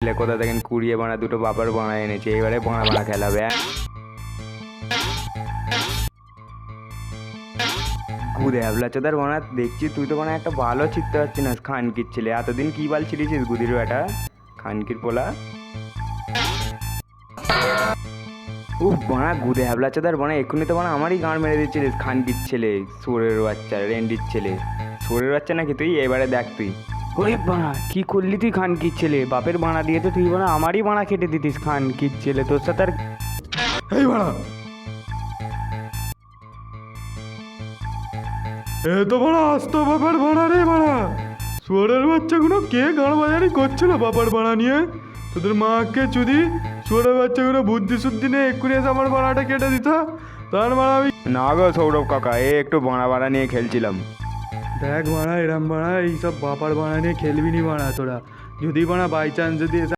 ছেলে কোথা থেকে কুড়িয়ে বানা দুটো বাবার বানা এনেছে, এবারে বানা বানা খেলাবে। গুদে হ্যাবলা চোদার বানা, দেখছি তুই তো বানা একটা ভালো শিখতে পারছিস না। খানকির ছেলে, এতদিন কি বাল ছিঁড়েছিস গুদির বেটা, খানকির পোলা। উফ বানা গুদে হ্যাবলা চোদার বানা, এক্ষুনি তো বানা আমারই গাঁড় মেরে দিচ্ছিলিস। খানকির ছেলে, সোরের বাচ্চা, রেন্ডির ছেলে। সোরের বাচ্চা নাকি তুই? এবারে দেখ তুই। ওরে বাড়া, কি করলি তুই খানকির ছেলে? বাপের বাড়া দিয়েছে, তুই বাড়া আমারই বাড়া কেটে দিতিস। খানকির ছেলে, তোর সাথে আর এই বাড়া, এ তো বাড়া আসতো বাবার ভাড়া রে বাড়া। শুয়ারের বাচ্চাগুলো কে গাঁড় বাজারি করছিল বাবার ভাড়া নিয়ে? তোদের মাকে চুদি, শুয়ারের বাচ্চাগুলো বুদ্ধি শুদ্ধি নিয়ে এক্ষুনি এসে আমার ভাড়াটা কেটে দিত। তার মানে আমি না গো সৌরভ কাকা, একটু বানা বানা নিয়ে খেলছিলাম। দেখ বাড়া, এরম বাড়া এইসব বাবার ভাড়া নিয়ে খেলবি নি বাড়া তোরা। যদি বাড়া বাই চান্স যদি এসে